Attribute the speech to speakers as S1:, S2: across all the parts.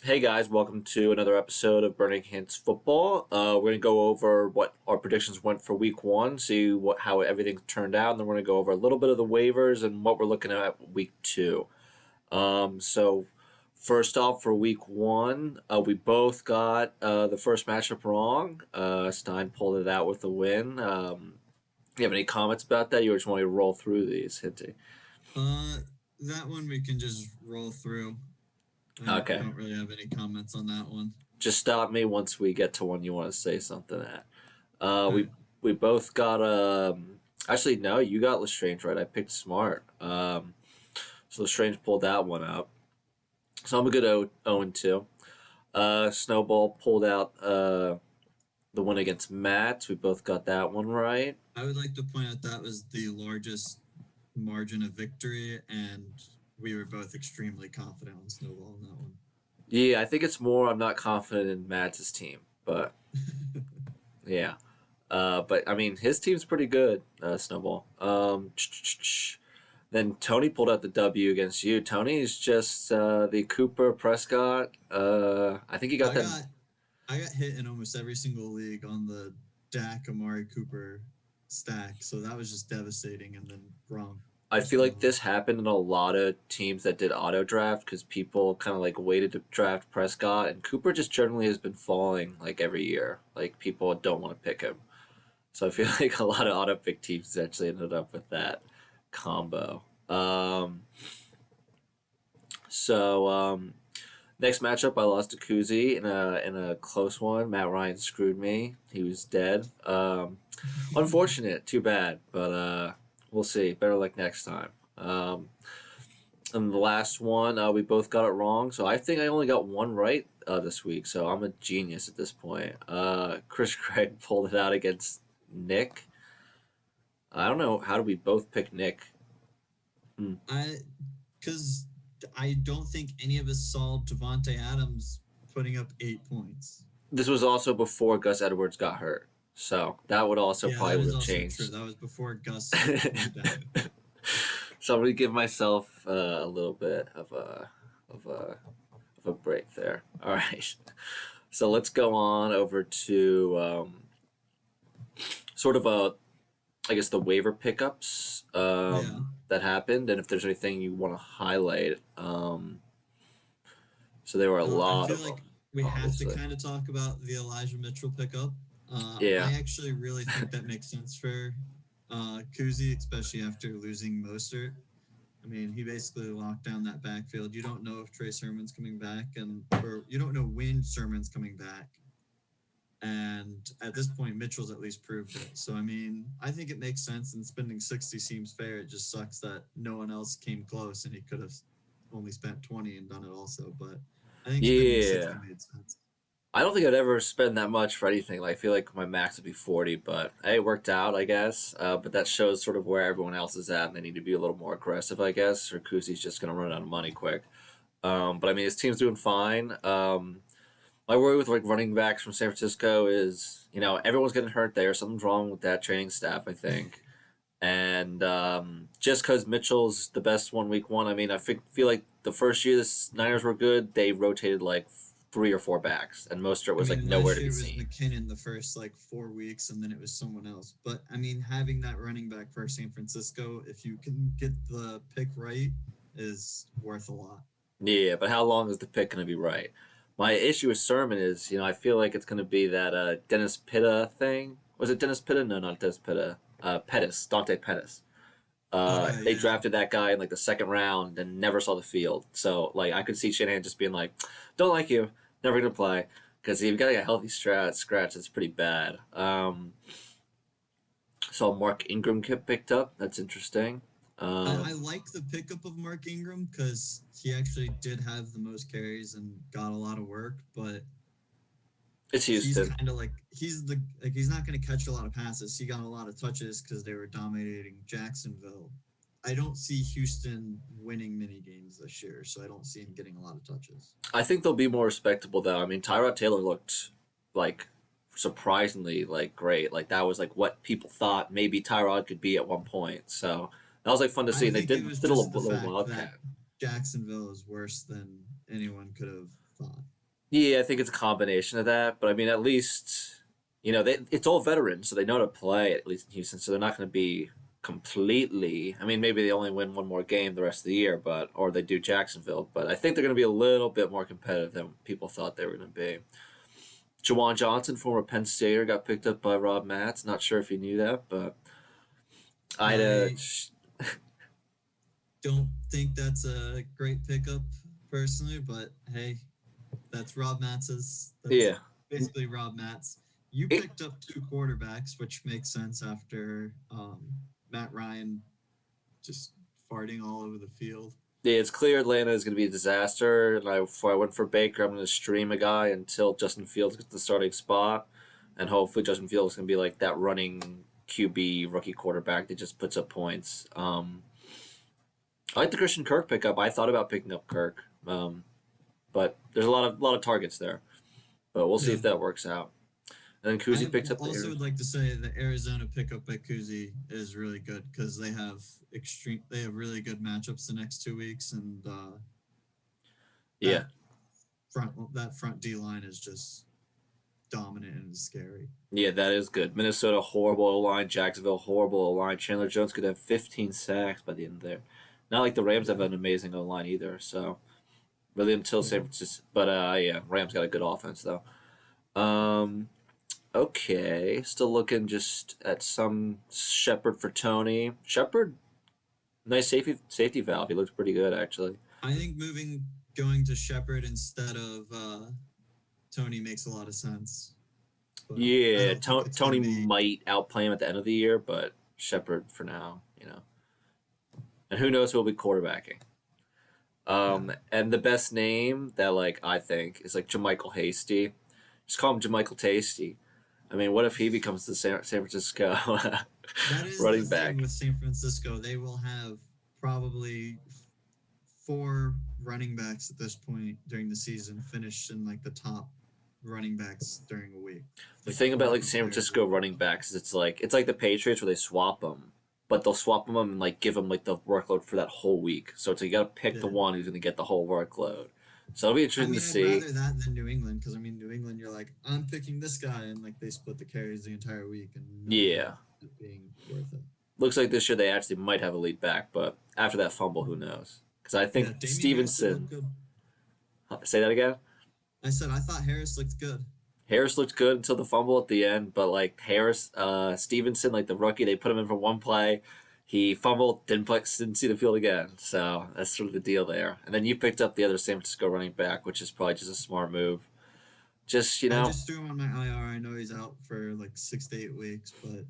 S1: Hey guys, welcome to another episode of Burning Hintz Football. We're gonna go over what our predictions went for Week One, see how everything turned out, and then we're gonna go over a little bit of the waivers and what we're looking at Week Two. So first off, for Week One, we both got the first matchup wrong. Stein pulled it out with a win. You have any comments about that? You just want to roll through these, Hinty?
S2: Uh, that one we can just roll through. I
S1: Okay,
S2: don't really have any comments on that one.
S1: just stop me once we get to one you want to say something at.
S2: All right.
S1: We both got actually no, you got Lestrange right. I picked Smart. So Lestrange pulled that one out. So I'm a good 0 and 2. Snowball pulled out the one against Matt. We both got that one right.
S2: I would like to point out that was the largest margin of victory, and we were both extremely confident on Snowball in that one.
S1: Yeah, I think it's more I'm not confident in Matt's team, but yeah. But I mean his team's pretty good. Snowball. Then Tony pulled out the W against you. Tony's just the Cooper Prescott. I think he got
S2: I
S1: that.
S2: got I got hit in almost every single league on the Dak Amari Cooper stack, so that was just devastating. And then Gronk
S1: I
S2: just
S1: feel
S2: went
S1: like
S2: off.
S1: this happened in a lot of teams that did auto draft because people kind of like waited to draft Prescott, and Cooper just generally has been falling like every year. Like people don't want to pick him, so I feel like a lot of auto pick teams actually ended up with that combo. So next matchup, I lost to Kuzi in a close one. Matt Ryan screwed me. He was dead. Unfortunate, too bad, but we'll see. Better luck next time. And the last one, we both got it wrong, so I think I only got one right this week. So I'm a genius at this point. Chris Craig pulled it out against Nick. I don't know how do we both pick Nick. Hmm.
S2: I because I don't think any of us saw Devonte Adams putting up 8 points.
S1: This was also before Gus Edwards got hurt, so that would also
S2: Yeah,
S1: probably
S2: that
S1: would
S2: is
S1: have
S2: also true.
S1: changed.
S2: That was before Gus went down.
S1: So I'm gonna give myself a little bit of a of a break there. All right. So let's go on over to sort of I guess the waiver pickups
S2: Yeah.
S1: that happened, and if there's anything you want to highlight. So there were a
S2: I
S1: lot
S2: feel
S1: of them,
S2: like we have to
S1: obviously.
S2: kind of talk about the Elijah Mitchell pickup.
S1: Yeah.
S2: I actually really think that makes sense for Kuzi, especially after losing Mostert. I mean, he basically locked down that backfield. You don't know if Trey Sermon's coming back, or you don't know when Sermon's coming back. And at this point, Mitchell's at least proved it. So, I mean, I think it makes sense, and spending 60 seems fair. It just sucks that no one else came close, and he could have only spent 20 and done it also. But I think spending 60
S1: Yeah.
S2: made sense.
S1: I don't think I'd ever spend that much for anything. Like, I feel like my max would be 40, but hey, it worked out, I guess. But that shows sort of where everyone else is at, and they need to be a little more aggressive, I guess. Or Kuzi's just going to run out of money quick. But I mean, his team's doing fine. My worry with like running backs from San Francisco is, everyone's getting hurt there. Something's wrong with that training staff, I think. And just because Mitchell's the best one week one, I mean, feel like the first year the Niners were good, they rotated like three or four backs, and Mostert
S2: I
S1: was like
S2: mean,
S1: nowhere
S2: last
S1: to be
S2: year was
S1: seen.
S2: McKinnon the first like 4 weeks, and then it was someone else. But I mean, having that running back for San Francisco, if you can get the pick right, is worth a lot.
S1: Yeah, but how long is the pick going to be right? My issue with Sermon is, I feel like it's going to be that Dennis Pitta thing. Was it Dennis Pitta? No, not Dennis Pitta. Pettis, Dante Pettis.
S2: Okay,
S1: They
S2: yeah.
S1: drafted that guy in like the second round and never saw the field. So like I could see Shanahan just being like, "Don't like you, never gonna play," because if you've got like, a healthy scratch, it's pretty bad. So Mark Ingram get picked up. That's interesting.
S2: I
S1: Um,
S2: like the pickup of Mark Ingram because he actually did have the most carries and got a lot of work, but
S1: it's
S2: he's
S1: Houston.
S2: kind of like he's not going to catch a lot of passes. He got a lot of touches because they were dominating Jacksonville. I don't see Houston winning many games this year, so I don't see him getting a lot of touches.
S1: I think they'll be more respectable though. I mean, Tyrod Taylor looked like surprisingly like great. Like that was like what people thought maybe Tyrod could be at one point. So that was like fun to see.
S2: I
S1: And they
S2: think it
S1: did
S2: was
S1: did a
S2: just the
S1: little
S2: fact that
S1: wildcat.
S2: Jacksonville is worse than anyone could have thought.
S1: Yeah, I think it's a combination of that. But I mean, at least it's all veterans, so they know how to play at least in Houston. So they're not going to be completely. I mean, maybe they only win one more game the rest of the year, but or they do Jacksonville. But I think they're going to be a little bit more competitive than people thought they were going to be. Jawan Johnson, former Penn Stater, got picked up by Rob Matz. Not sure if you knew that, but I'd
S2: I don't think that's a great pickup personally, but hey, that's Rob Matz's. That's
S1: yeah.
S2: basically Rob Matz. You
S1: It,
S2: picked up two quarterbacks, which makes sense after Matt Ryan just farting all over the field.
S1: yeah, it's clear Atlanta is going to be a disaster. And before I went for Baker, I'm going to stream a guy until Justin Fields gets the starting spot, and hopefully Justin Fields is going to be like that running QB rookie quarterback that just puts up points. I like the Christian Kirk pickup. I thought about picking up Kirk, but there's a lot of targets there. But we'll see
S2: Yeah.
S1: if that works out. And then
S2: I
S1: Kuzi picks up
S2: also
S1: the.
S2: would like to say the Arizona pickup by Kuzi is really good because they have really good matchups the next 2 weeks, and
S1: Yeah,
S2: that that front D line is just dominant and scary.
S1: yeah, that is good. Minnesota horrible O line. Jacksonville horrible O line. Chandler Jones could have 15 sacks by the end of there. Not like the Rams have
S2: Yeah,
S1: an amazing O line either. So really until
S2: yeah.
S1: San Francisco, but yeah, Rams got a good offense though. Um, okay, still looking just at some Shepard for Tony. Shepard, nice safety valve. He looks pretty good actually.
S2: I think going to Shepard instead of Tony makes a lot of sense, but I
S1: Yeah,
S2: don't think it's going
S1: Tony
S2: to be.
S1: might outplay him at the end of the year, but Shepard for now. And who knows who will be quarterbacking.
S2: Yeah,
S1: And the best name that like I think is like Jamichael Hasty. Just call him Jamichael Tasty. I mean, what if he becomes the San Francisco
S2: that is the
S1: running
S2: thing
S1: back?
S2: with San Francisco. They will have probably four running backs at this point during the season finish in like the top running backs during a week.
S1: The
S2: Like
S1: thing about
S2: four
S1: like
S2: different
S1: San
S2: players
S1: Francisco
S2: will pop
S1: running
S2: up.
S1: backs is it's like the Patriots where they swap them, but they'll swap them and like give them like the workload for that whole week. So it's like you got to pick the
S2: Yeah.
S1: one who's going to get the whole workload. So it'll be
S2: I
S1: interesting to
S2: mean, I'd
S1: see.
S2: rather that than New England because I mean, New England, you're like, I'm picking this guy, and like they split the carries the entire week, and none of it
S1: Yeah,
S2: being worth it.
S1: looks like this year they actually might have a lead back, but after that fumble, who knows? Because I
S2: Yeah,
S1: think
S2: Damian Harris did look
S1: Stevenson.
S2: good.
S1: Say that again.
S2: I said I thought Harris looked good.
S1: Harris looked good until the fumble at the end, but like Stevenson, like the rookie, they put him in for one play. He fumbled, didn't see the field again. So that's sort of the deal there. And then you picked up the other San Francisco running back, which is probably just a smart move. Just
S2: I just threw him on my IR. I know he's out for like 6 to 8 weeks, but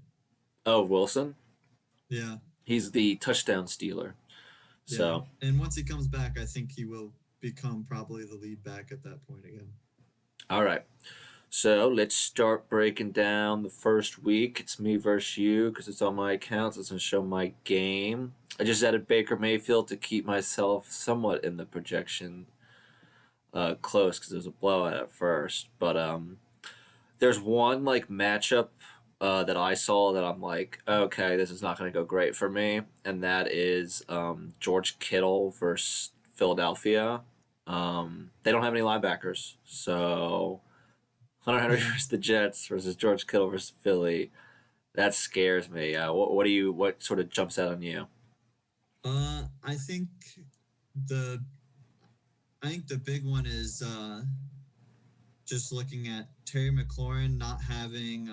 S1: oh Wilson,
S2: yeah,
S1: he's the touchdown stealer.
S2: yeah.
S1: So
S2: And once he comes back, I think he will become probably the lead back at that point again.
S1: all right. So let's start breaking down the first week. It's me versus you because it's on my account. So it's going to show my game. I just added Baker Mayfield to keep myself somewhat in the projection close because it was a blowout at first. But there's one like matchup that I saw that I'm like, okay, this is not going to go great for me, and that is George Kittle versus Philadelphia. They don't have any linebackers, so Hunter Henry
S2: Yeah.
S1: versus the Jets versus George Kittle versus Philly. That scares me. What sort of jumps out on you?
S2: I think the the big one is just looking at Terry McLaurin not having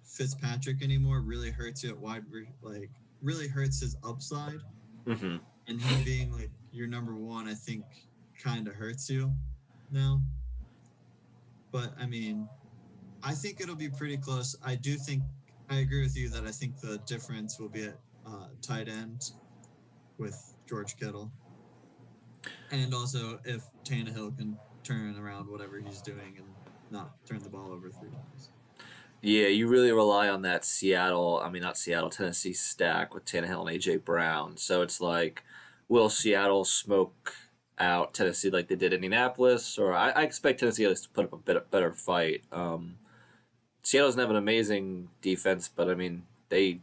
S2: Fitzpatrick anymore really hurts you at like really hurts his upside,
S1: Mm-hmm.
S2: and him being like your number one, I think kind of hurts you now. But I mean, I think it'll be pretty close. I agree with you that I think the difference will be at tight end with George Kittle, and also if Tannehill can turn around whatever he's doing and not turn the ball over 3 times.
S1: Yeah, you really rely on that not Seattle, Tennessee stack with Tannehill and AJ Brown. So it's like, will Seattle smoke out Tennessee like they did Indianapolis? Or I expect Tennessee to put up a bit better fight. Seattle doesn't have an amazing defense, but I mean they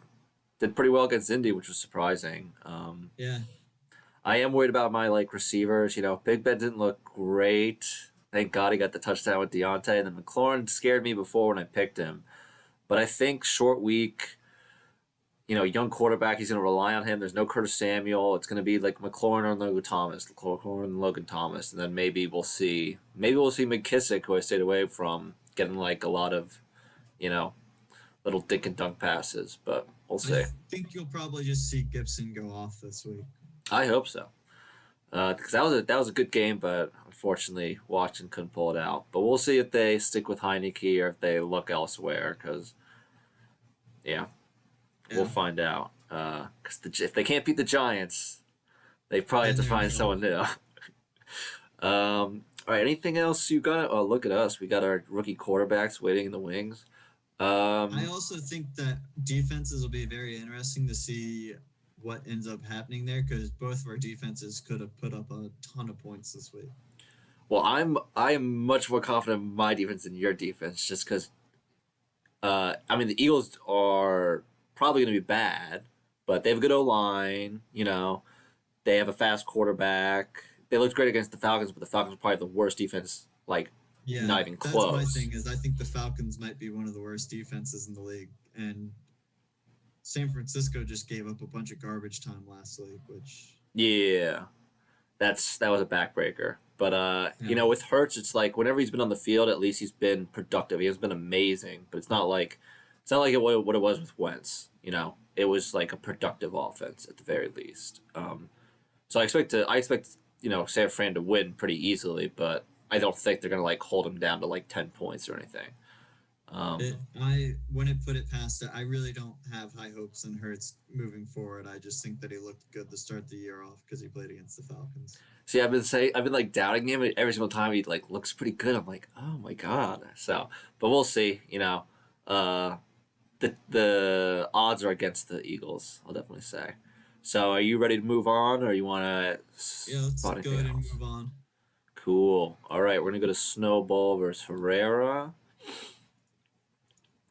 S1: did pretty well against Indy, which was surprising.
S2: Yeah,
S1: I am worried about my like receivers. Big Ben didn't look great. Thank God he got the touchdown with Deontay, and then McLaurin scared me before when I picked him. But I think short week, young quarterback, he's going to rely on him. There's no Curtis Samuel. It's going to be like McLaurin or Logan Thomas, and then maybe we'll see McKissick, who I stayed away from, getting like a lot of, you know, little dink and dunk passes. But we'll
S2: I
S1: see.
S2: think you'll probably just see Gibson go off this week.
S1: I hope so. Because that was a good game, but unfortunately, Watson couldn't pull it out. But we'll see if they stick with Heineke or if they look elsewhere. Because yeah, we'll
S2: Yeah,
S1: find out. Because if they can't beat the Giants, they probably have
S2: then
S1: to
S2: they're in
S1: find
S2: trouble.
S1: someone new. All right, anything else you got? Oh, look at us. We got our rookie quarterbacks waiting in the wings.
S2: I
S1: Um,
S2: also think that defenses will be very interesting to see what ends up happening there because both of our defenses could have put up a ton of points this week.
S1: well, I am much more confident in my defense than your defense, just because. I mean, the Eagles are probably going to be bad, but they have a good O line. They have a fast quarterback. They looked great against the Falcons, but the Falcons are probably the worst defense. Like,
S2: Yeah,
S1: not even
S2: that's my
S1: close.
S2: thing is I think the Falcons might be one of the worst defenses in the league, and San Francisco just gave up a bunch of garbage time last week, which
S1: Yeah, that was a backbreaker. But
S2: yeah,
S1: with Hurts, it's like whenever he's been on the field, at least he's been productive. He has been amazing, but it's not like what it was with Wentz. It was like a productive offense at the very least. So I expect San Fran to win pretty easily, but I don't think they're gonna like hold him down to like 10 points or anything. Um,
S2: I wouldn't put it past it. I really don't have high hopes in Hurts moving forward. I just think that he looked good to start the year off because he played against the Falcons.
S1: See, I've been like doubting him every single time he like looks pretty good. I'm like, oh my god. So, but we'll see. Uh, the odds are against the Eagles. I'll definitely say. So, are you ready to move on, or you want to
S2: Yeah, let's
S1: spot
S2: go
S1: anything
S2: ahead and
S1: else?
S2: move on.
S1: Cool. All right, we're gonna go to Snowball versus Herrera.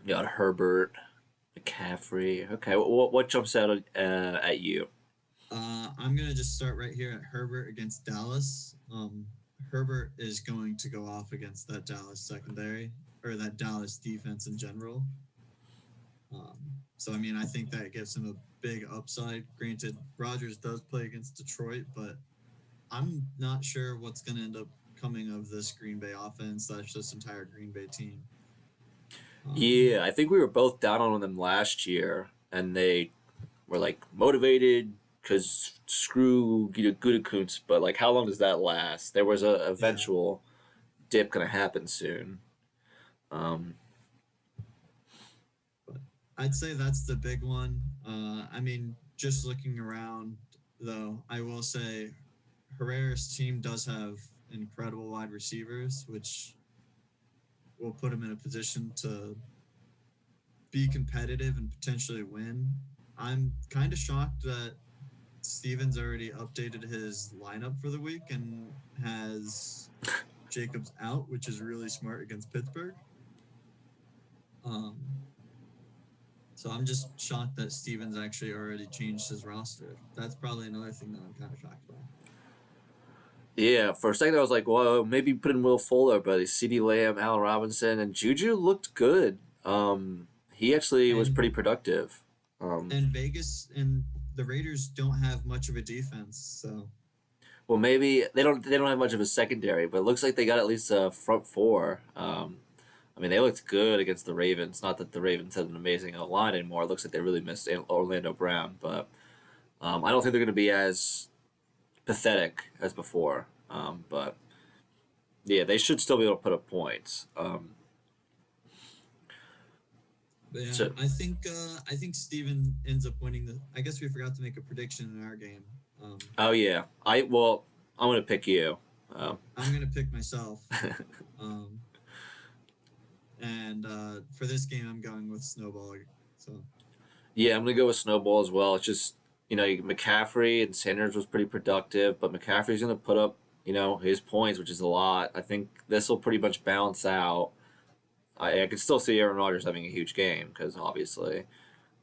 S1: You got Herbert, McCaffrey. Okay, what jumps out at you?
S2: I'm gonna just start right here at Herbert against Dallas. Herbert is going to go off against that Dallas secondary or that Dallas defense in general. Um, so I mean, I think that gives him a big upside. Granted, Rodgers does play against Detroit, but I'm not sure what's going to end up coming of this Green Bay offense slash this entire Green Bay team. Um,
S1: Yeah, I think we were both down on them last year, and they were like motivated because screw Gutekunst. But like, how long does that last? There was a
S2: yeah,
S1: eventual dip gonna happen soon. Um,
S2: but I'd say that's the big one. I mean, just looking around, though, I will say Herrera's team does have incredible wide receivers, which will put him in a position to be competitive and potentially win. I'm kind of shocked that Stevens already updated his lineup for the week and has Jacobs out, which is really smart against Pittsburgh. Um, so I'm just shocked that Stevens actually already changed his roster. That's probably another thing that I'm kind of shocked by.
S1: yeah, for a second I was like, well, maybe put in Will Fuller, but C.D. Lamb, Allen Robinson, and Juju looked good. He actually was
S2: And
S1: pretty productive. Um,
S2: and Vegas and the Raiders don't have much of a defense, so
S1: well, maybe they don't have much of a secondary, but it looks like they got at least a front four. I mean, they looked good against the Ravens. Not that the Ravens had an amazing line anymore. It looks like they really missed Orlando Brown, but I don't think they're going to be as pathetic as before. But yeah, they should still be able to put up points.
S2: but yeah,
S1: So
S2: I think Steven ends up winning the. I guess we forgot to make a prediction in our game.
S1: oh yeah, I'm going to pick you. Um,
S2: I'm gonna pick myself, um, and for this game I'm going with Snowball. So
S1: yeah, I'm going to go with Snowball as well. It's just McCaffrey and Sanders was pretty productive, but McCaffrey's going to put up his points, which is a lot. I think this will pretty much balance out. I could still see Aaron Rodgers having a huge game because obviously,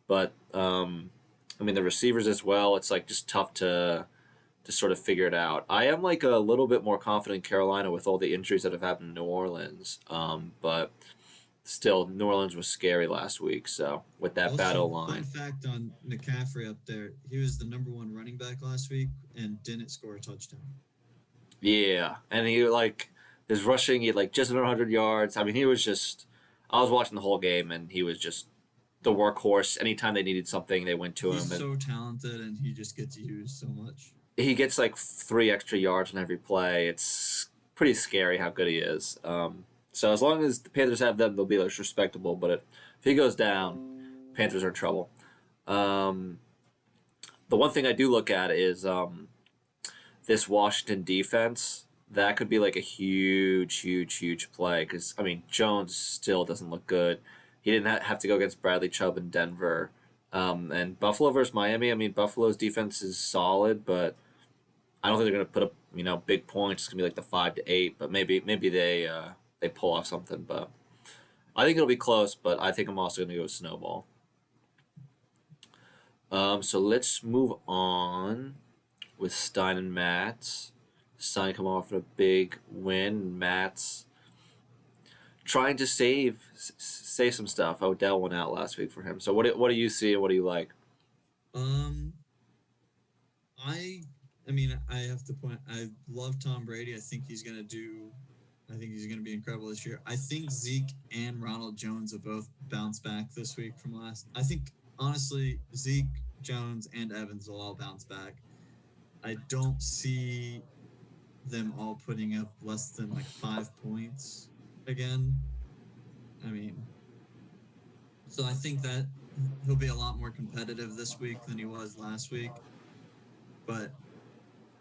S1: but I mean the receivers as well. It's like just tough to to sort of figure it out. I am like a little bit more confident in Carolina with all the injuries that have happened in New Orleans. But still, New Orleans was scary last week. So with that battle
S2: Also, fun
S1: line,
S2: fact on McCaffrey up there, he was the number one running back last week and didn't score a touchdown.
S1: yeah, and he like his rushing, he had like just under 100 yards. I mean, he was just. I was watching the whole game, and he was just the workhorse. Anytime they needed something, they went to
S2: He's
S1: him, and
S2: so talented and he just gets used so much.
S1: he gets like 3 extra yards on every play. It's pretty scary how good he is. So as long as the Panthers have them, they'll be like respectable. But if he goes down, Panthers are in trouble. Um, the one thing I do look at is this Washington defense. That could be like a huge, huge, huge play because I mean Jones still doesn't look good. He didn't have to go against Bradley Chubb in Denver, and Buffalo versus Miami. I mean Buffalo's defense is solid, but I don't think they're going to put up big points. It's going to be like the 5 to 8, but maybe they pull off something. But I think it'll be close. But I think I'm also going to go snowball. So let's move on with Stein and Matt. Stein come off a big win. Matt's trying to save some stuff. Odell went out last week for him. So what do you see and what do you like?
S2: Um, I I mean, I have to point. I love Tom Brady. I think he's gonna do. I think he's gonna be incredible this year. I think Zeke and Ronald Jones will both bounce back this week from last. I think honestly, Zeke, Jones, and Evans will all bounce back. I don't see them all putting up less than like 5 points again. I mean, so I think that he'll be a lot more competitive this week than he was last week. But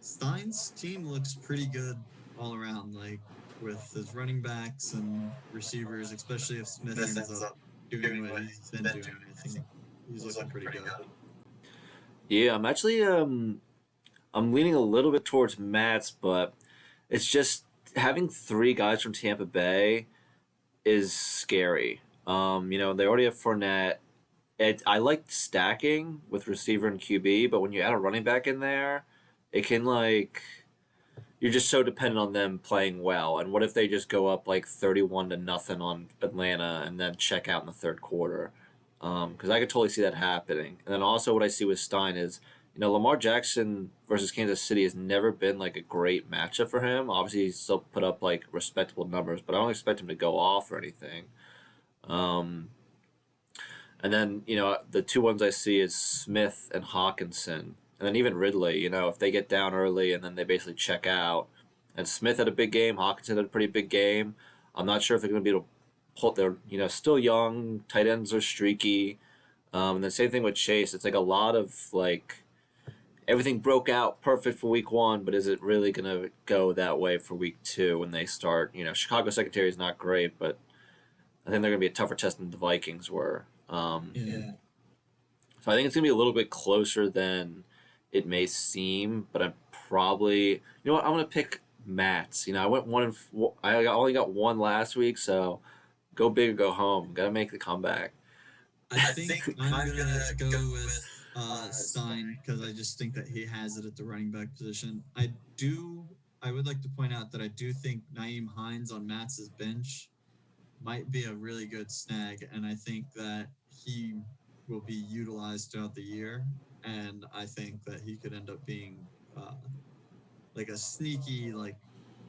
S2: Stein's team looks pretty good all around, like with his running backs and receivers, especially if Smith ends up doing what he's been doing. I think he's looking pretty good.
S1: Yeah, I'm leaning a little bit towards Matt's, but it's just having three guys from Tampa Bay is scary. They already have Fournette. I like stacking with receiver and QB, but when you add a running back in there, it can like you're just so dependent on them playing well. And what if they just go up like 31-0 on Atlanta and then check out in the third quarter? Because I could totally see that happening. And then also what I see with Stein is, Lamar Jackson versus Kansas City has never been like a great matchup for him. Obviously, he's still put up like respectable numbers, but I don't expect him to go off or anything. Um, and then, the two ones I see is Smith and Hawkinson. And then even Ridley, if they get down early and then they basically check out. And Smith had a big game, Hawkinson had a pretty big game. I'm not sure if they're going to be able to pull. They're, still young, tight ends are streaky. And the same thing with Chase. It's like a lot of like everything broke out perfect for week one, but is it really going to go that way for week two when they start? Chicago secondary is not great, but I think they're going to be a tougher test than the Vikings were.
S2: Yeah.
S1: So I think it's going to be a little bit closer than it may seem, but I'm probably, I'm going to pick Matt's. I went I only got one last week, so go big or go home. Got to make the comeback.
S2: I think I'm gonna go with Stein because I just think that he has it at the running back position. I would like to point out that I do think Naeem Hines on Matt's bench might be a really good snag, and I think that he will be utilized throughout the year, and I think that he could end up being like a sneaky, like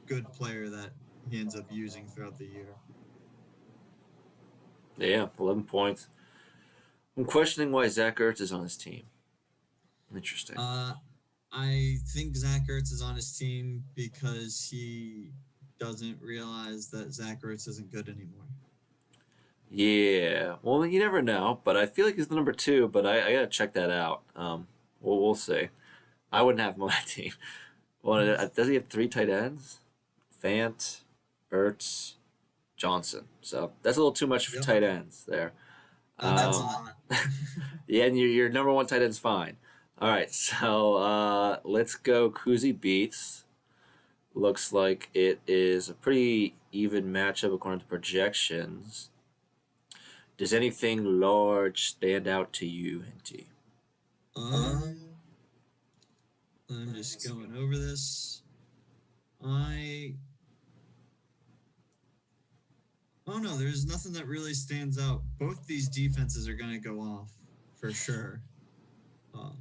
S2: good player that he ends up using throughout the year.
S1: Yeah, 11 points. I'm questioning why Zach Ertz is on his team. Interesting.
S2: I think Zach Ertz is on his team because he doesn't realize that Zach Ertz isn't good anymore.
S1: Yeah, well, you never know, but I feel like he's the number two, but I got to check that out. We'll see. I wouldn't have him on my team. Well, does he have three tight ends? Fant, Ertz, Johnson. So that's a little too much for
S2: Yep.
S1: tight ends there.
S2: That's a lot.
S1: Yeah, and your number one tight end's fine. All right, so let's go. Kuzi beats. Looks like it is a pretty even matchup according to projections. Does anything large stand out to you, Hinty?
S2: Um, I'm just going over this. I Oh no, there's nothing that really stands out. Both these defenses are going to go off for sure. Um,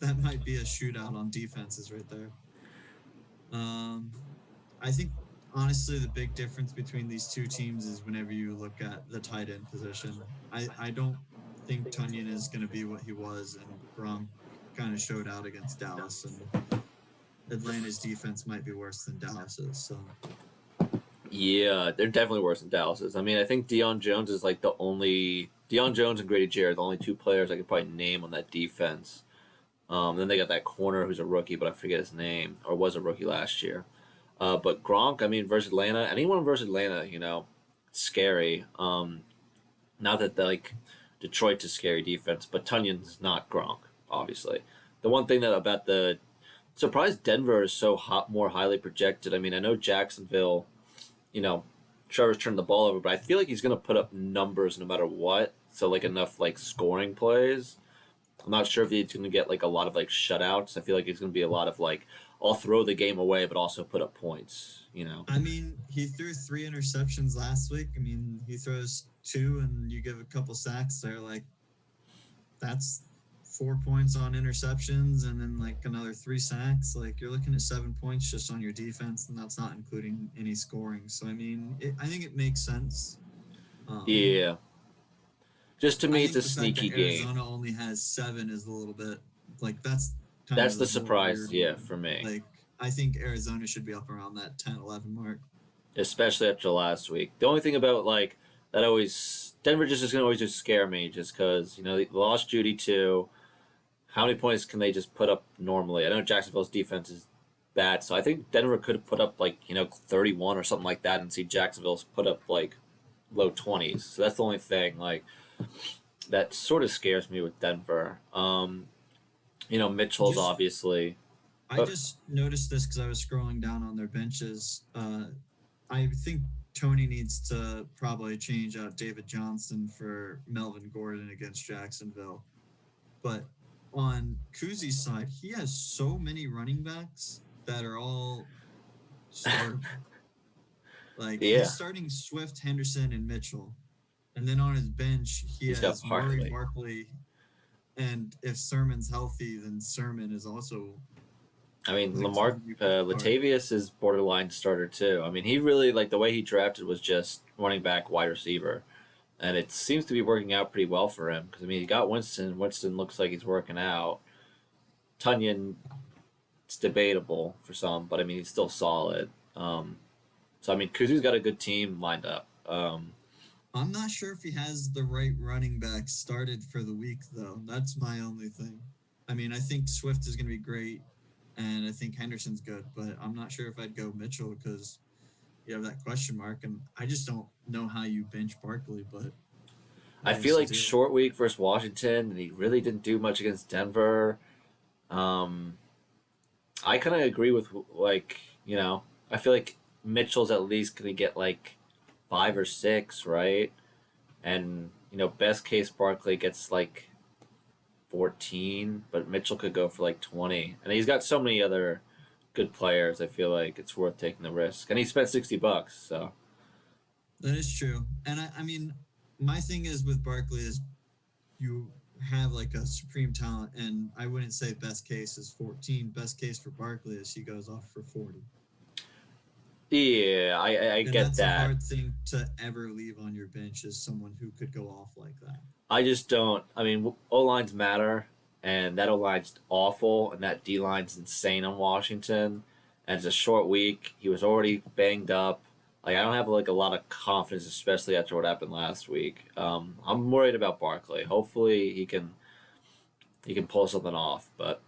S2: that might be a shootout on defenses right there. Um, I think honestly the big difference between these two teams is whenever you look at the tight end position. I don't think Tunyon is going to be what he was, and Gronk kind of showed out against Dallas, and Atlanta's defense might be worse than Dallas's. So
S1: Yeah, they're definitely worse than Dallas's. I mean, I think Deion Jones is like the only Deion Jones and Grady Jarrett, the only two players I could probably name on that defense. Then they got that corner who's a rookie, but I forget his name, or was a rookie last year. But Gronk, I mean, versus Atlanta, anyone versus Atlanta, it's scary. Not that like Detroit's a scary defense, but Tunyon's not Gronk, obviously. The one thing that about the surprised Denver is so more highly projected. I mean, I know Jacksonville, you know, Trevor's turned the ball over, but I feel like he's going to put up numbers no matter what. So like enough like scoring plays. I'm not sure if he's going to get like a lot of like shutouts. I feel like it's going to be a lot of like I'll throw the game away, but also put up points.
S2: I mean, he threw 3 interceptions last week. I mean, he throws 2 and you give a couple sacks. They're like, that's 4 points on interceptions and then like another 3 sacks. Like you're looking at 7 points just on your defense, and that's not including any scoring. So I mean, I think it makes sense.
S1: Yeah. Just to
S2: I
S1: me, it's
S2: think
S1: a
S2: the fact
S1: sneaky
S2: that
S1: game.
S2: Arizona only has 7 is a little bit like that's kind
S1: That's
S2: of
S1: the
S2: the more
S1: surprise,
S2: weird
S1: yeah,
S2: one.
S1: for me.
S2: Like I think Arizona should be up around that 10-11 mark.
S1: Especially after last week. The only thing about like that always Denver just is gonna always just scare me, just because they lost Judy too. How many points can they just put up normally? I know Jacksonville's defense is bad, so I think Denver could have put up like 31 or something like that, and see Jacksonville's put up like low 20s. So that's the only thing like that sort of scares me with Denver. Mitchell's
S2: Just
S1: obviously,
S2: I
S1: but
S2: just noticed this because I was scrolling down on their benches. I think Tony needs to probably change out David Johnson for Melvin Gordon against Jacksonville. But on Kuzi's side, he has so many running backs that are all startable. Like
S1: yeah,
S2: he's starting Swift, Henderson, and Mitchell. And then on his bench, he
S1: he's got
S2: has Murray,
S1: Barkley.
S2: Barkley, and if Sermon's healthy, then Sermon is also
S1: I mean,
S2: like
S1: Lamar
S2: someone you could start.
S1: Latavius is borderline starter too. I mean, he really like the way he drafted was just running back, wide receiver, and it seems to be working out pretty well for him. Because I mean, he got Winston. Winston looks like he's working out. Tunyon, it's debatable for some, but I mean, he's still solid. So I mean, Kuzu's got a good team lined up.
S2: I'm not sure if he has the right running back started for the week, though. That's my only thing. I mean, I think Swift is going to be great, and I think Henderson's good, but I'm not sure if I'd go Mitchell because you have that question mark, and I just don't know how you bench Barkley, but
S1: I
S2: I
S1: feel
S2: guess you
S1: like
S2: do.
S1: short week versus Washington, and he really didn't do much against Denver. Um, I kind of agree with I feel like Mitchell's at least gonna get like 5 or 6, right? And best case Barkley gets like 14, but Mitchell could go for like 20, and he's got so many other good players. I feel like it's worth taking the risk, and he spent $60, so
S2: That is true. And I mean, my thing is with Barkley is you have like a supreme talent, and I wouldn't say best case is 14. Best case for Barkley is he goes off for 40.
S1: yeah, I
S2: And
S1: get
S2: that's a
S1: that.
S2: hard thing to ever leave on your bench is someone who could go off like that.
S1: I just don't. I mean, O lines matter, and that O line's awful, and that D line's insane on Washington. And it's a short week. He was already banged up. Like I don't have like a lot of confidence, especially after what happened last week. I'm worried about Barkley. Hopefully he can pull something off, but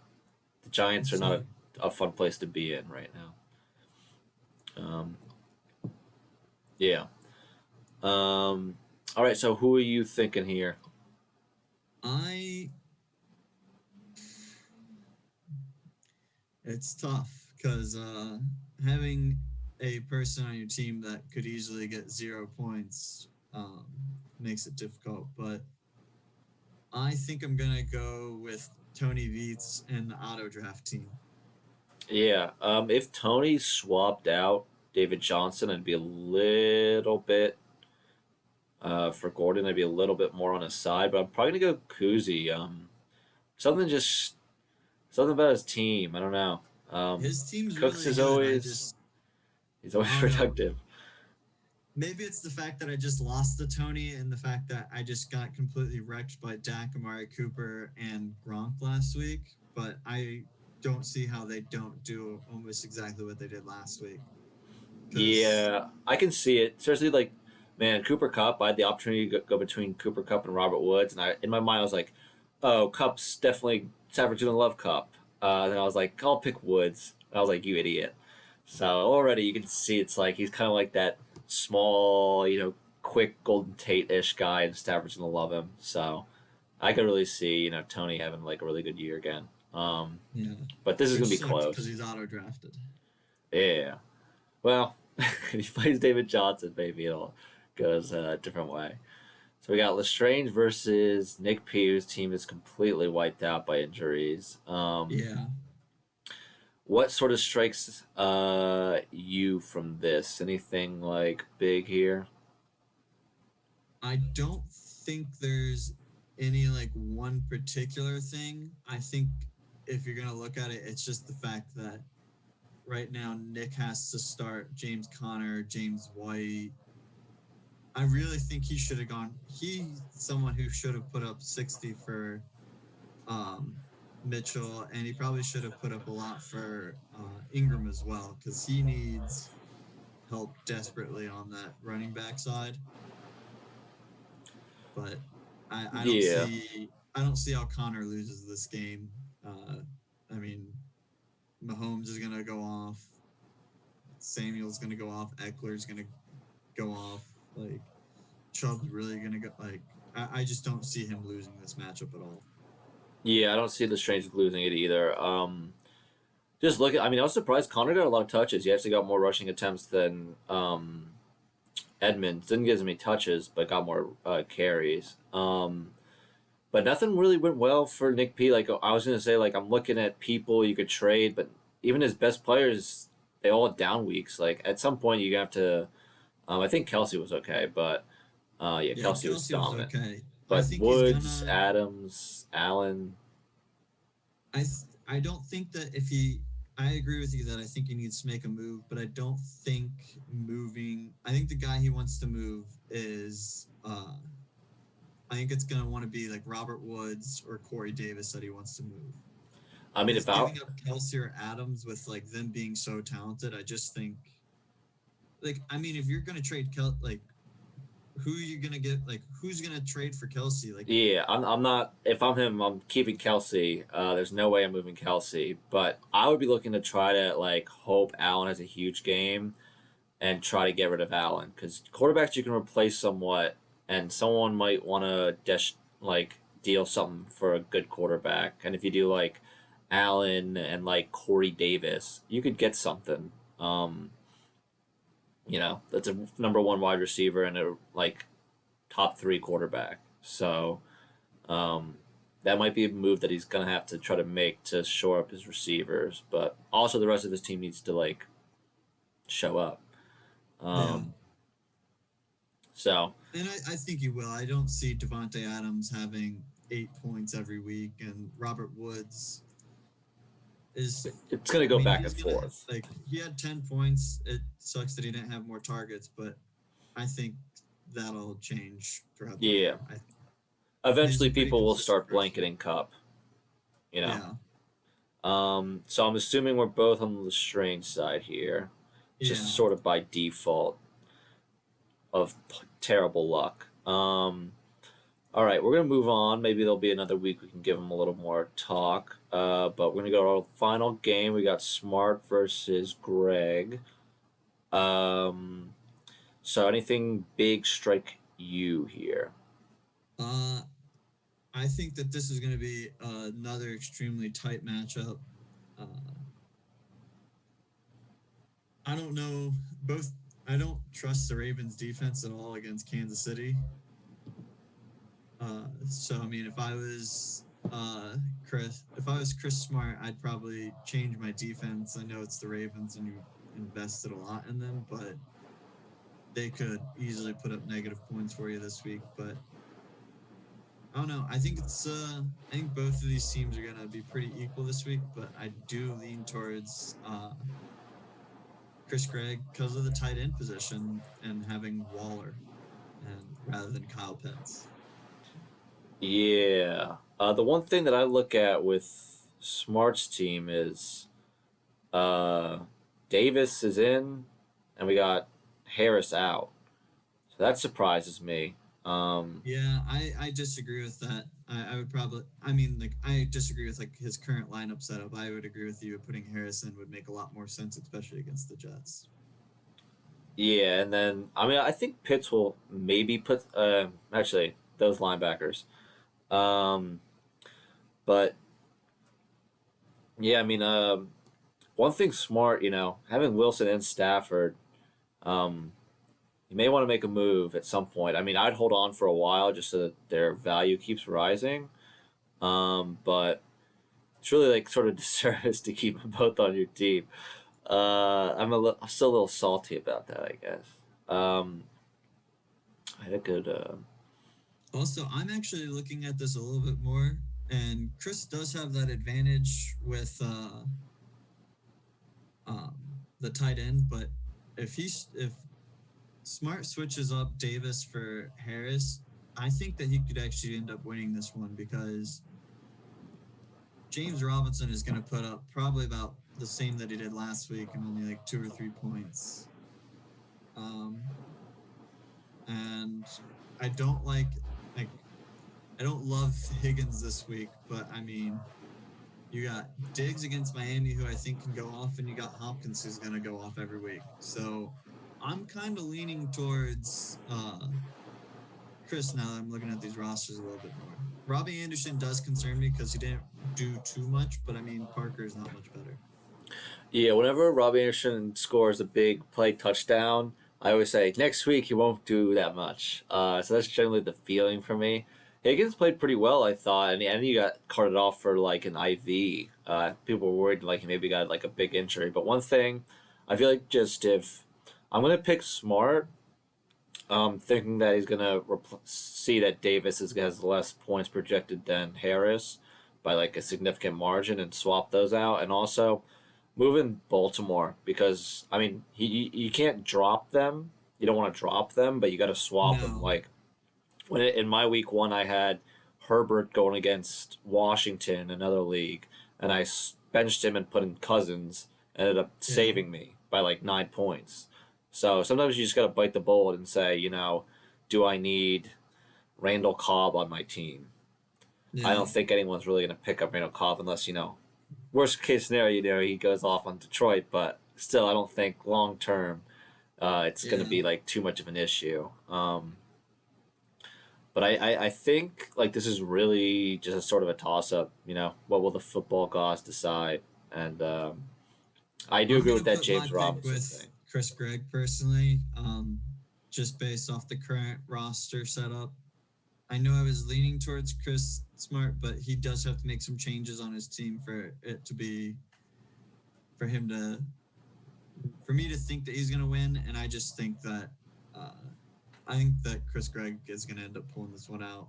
S1: the
S2: We'll
S1: Giants are not
S2: see.
S1: a fun place to be in right now. Yeah. All right. So who are you thinking here?
S2: I It's tough because having a person on your team that could easily get 0 points makes it difficult. But I think I'm gonna go with Tony Veets and the auto draft team.
S1: Yeah. If Tony swapped out David Johnson, I'd be a little bit for Gordon. I'd be a little bit more on his side, but I'm probably gonna go Kuzi. Something just something about his team. I don't know.
S2: His team's
S1: Cooks
S2: really
S1: is
S2: good.
S1: always he's always
S2: I don't know.
S1: productive.
S2: Maybe it's the fact that I just lost to Tony and the fact that I just got completely wrecked by Dak, Amari Cooper, and Gronk last week. But I don't see how they don't do almost exactly what they did last week. Because
S1: Yeah, I can see it. Especially like, man, Cooper Cup. I had the opportunity to go between Cooper Cup and Robert Woods, and I in my mind I was like, oh, Cup's definitely Stafford's gonna love Cup. Then I was like, I'll pick Woods. I was like, you idiot. So already you can see it's like he's kind of like that small, quick Golden Tate ish guy, and Stafford's gonna love him. So I could really see Tony having like a really good year again. Um,
S2: yeah,
S1: but this is gonna
S2: which
S1: be
S2: sucks because
S1: close.
S2: he's auto drafted.
S1: Yeah. Well, if he plays David Johnson, maybe it'll goes a different way. So we got Lestrange versus Nick P, whose team is completely wiped out by injuries.
S2: Yeah,
S1: What sort of strikes you from this? Anything like big here?
S2: I don't think there's any like one particular thing. I think if you're gonna look at it, it's just the fact that right now Nick has to start James Conner, James White. I really think he should have gone. He's someone who should have put up 60 for um, Mitchell, and he probably should have put up a lot for Ingram as well because he needs help desperately on that running back side. But I don't
S1: Yeah.
S2: see how Connor loses this game. Uh, I mean, Mahomes is gonna go off. Samuel's gonna go off. Eckler's gonna go off. Like Chubb's really gonna go. Like I just don't see him losing this matchup at all.
S1: Yeah, I don't see Lestrange losing it either. Just look at, I mean, I was surprised Connor got a lot of touches. He actually got more rushing attempts than Edmonds. Didn't get as many touches, but got more carries. But nothing really went well for Nick P. Like I was gonna say, like I'm looking at people you could trade, but even his best players, they all had down weeks. Like at some point, you have to. I think Kelsey was okay, but yeah,
S2: Yeah,
S1: Kelsey was
S2: Kelsey was
S1: dominant.
S2: okay. I
S1: But
S2: think he's
S1: Woods,
S2: gonna.
S1: Adams, Allen,
S2: I don't think that if he. I agree with you that I think he needs to make a move, but I don't think moving. I think the guy he wants to move is. I think it's gonna want to be like Robert Woods or Corey Davis that he wants to move.
S1: I mean,
S2: Just
S1: if I
S2: giving up Kelsey or Adams with like them being so talented, I just think. Like I mean, if you're gonna trade like who are you gonna get? Like who's gonna trade for Kelsey? Like
S1: yeah, I'm not. If I'm him, I'm keeping Kelsey. There's no way I'm moving Kelsey. But I would be looking to try to like hope Allen has a huge game and try to get rid of Allen because quarterbacks you can replace somewhat, and someone might want to like deal something for a good quarterback. And if you do like Allen and like Corey Davis, you could get something. That's a number one wide receiver and a like top three quarterback. So that might be a move that he's gonna have to try to make to shore up his receivers. But also the rest of his team needs to like show up.
S2: yeah,
S1: Um, so
S2: and I think he will. I don't see Devonte Adams having 8 points every week, and Robert Woods is.
S1: it's gonna
S2: I
S1: go
S2: mean,
S1: back
S2: he's
S1: and
S2: gonna
S1: forth.
S2: like he had 10 points. It sucks that he didn't have more targets, but I think that'll change throughout the
S1: Yeah.
S2: year. He's
S1: Eventually,
S2: a pretty
S1: people will
S2: consistent
S1: start
S2: person.
S1: blanketing Cup. You know.
S2: Yeah,
S1: So I'm assuming we're both on the strange side here, just
S2: yeah.
S1: sort of by default of terrible luck. All right, we're gonna move on. Maybe there'll be another week we can give them a little more talk. But we're gonna go to our final game. We got Smart versus Greg. Um, so anything big strike you here?
S2: Uh, I think that this is going to be another extremely tight matchup. Uh, I don't know. Both. I don't trust the Ravens defense at all against Kansas City. So I mean, if I was Chris Smart, I'd probably change my defense. I know it's the Ravens and you invested a lot in them, but they could easily put up negative points for you this week. But I don't know. I think both of these teams are gonna be pretty equal this week, but I do lean towards Chris Gregg because of the tight end position and having Waller and rather than Kyle Pitts.
S1: Yeah. The one thing that I look at with Smart's team is uh, Davis is in, and we got Harris out. So that surprises me. Um,
S2: Yeah, I disagree with that. I would probably I mean like I disagree with like his current lineup setup. I would agree with you putting Harrison would make a lot more sense, especially against the Jets.
S1: yeah, and then I mean I think Pitts will maybe put actually those linebackers. Um, but yeah, I mean one thing smart, having Wilson and Stafford, um, you may want to make a move at some point. I mean, I'd hold on for a while just so that their value keeps rising. But it's really like sort of disservice to keep them both on your team. I'm still a little salty about that, I guess. Um, I had a good.
S2: Also, I'm actually looking at this a little bit more, and Chris does have that advantage with um, the tight end. But if Smart switches up Davis for Harris, I think that he could actually end up winning this one because James Robinson is going to put up probably about the same that he did last week and only like 2 or 3 points. Um, and I don't like I don't love Higgins this week, but I mean you got Diggs against Miami who I think can go off, and you got Hopkins who's going to go off every week. So I'm kind of leaning towards Chris now that I'm looking at these rosters a little bit more. Robbie Anderson does concern me because he didn't do too much, but I mean Parker is not much better.
S1: Yeah, whenever Robbie Anderson scores a big play touchdown, I always say next week he won't do that much. So that's generally the feeling for me. Higgins played pretty well, I thought, and he got carted off for like an IV. People were worried like he maybe got like a big injury. But one thing, I feel like just if I'm gonna pick Smart, thinking that he's gonna see that has less points projected than Harris by like a significant margin and swap those out, and also moving Baltimore because I mean you can't drop them. You don't want to drop them, but you got to swap them.
S2: No.
S1: Like in my week 1, I had Herbert going against Washington, another league, and I benched him and put in Cousins. Ended up
S2: Yeah.
S1: saving me by like 9 points. So sometimes you just got to bite the bullet and say, do I need Randall Cobb on my team? I
S2: Yeah.
S1: don't think anyone's really going to pick up Randall Cobb unless, worst case scenario, he goes off on Detroit, but still, I don't think long term it's going to
S2: Yeah.
S1: be like too much of an issue. But I think like this is really just a sort of a toss up. What will the football gods decide? And I do
S2: I'm
S1: agree
S2: gonna
S1: with that
S2: put my
S1: James
S2: pick
S1: Robinson
S2: with
S1: thing.
S2: Chris Gregg personally, just based off the current roster setup. I know I was leaning towards Chris Smart, but he does have to make some changes on his team for it to be for him to for me to think that he's gonna win, and uh, I think that Chris Gregg is gonna end up pulling this one out.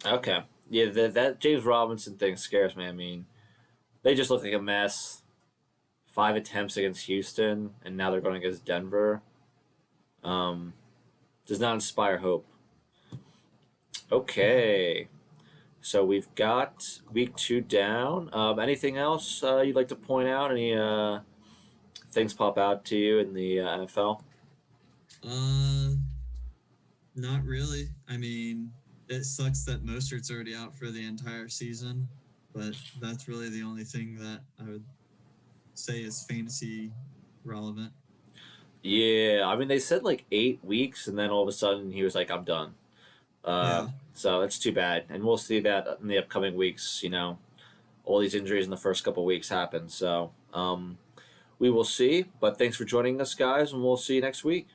S1: Okay, yeah, that James Robinson thing scares me. I mean, they just look like a mess. 5 attempts against Houston, and now they're going against Denver. Um, does not inspire hope.
S2: Yeah.
S1: Okay. So we've got week 2 down. Anything else you'd like to point out? Any things pop out to you in the NFL?
S2: Uh, Not really. I mean, it sucks that Mostert's already out for the entire season, but that's really the only thing that I would say is fantasy relevant.
S1: Yeah, I mean they said like 8 weeks, and then all of a sudden he was like, "I'm done."
S2: Yeah.
S1: So that's too bad, and we'll see that in the upcoming weeks. All these injuries in the first couple weeks happen, so we will see. But thanks for joining us, guys, and we'll see you next week.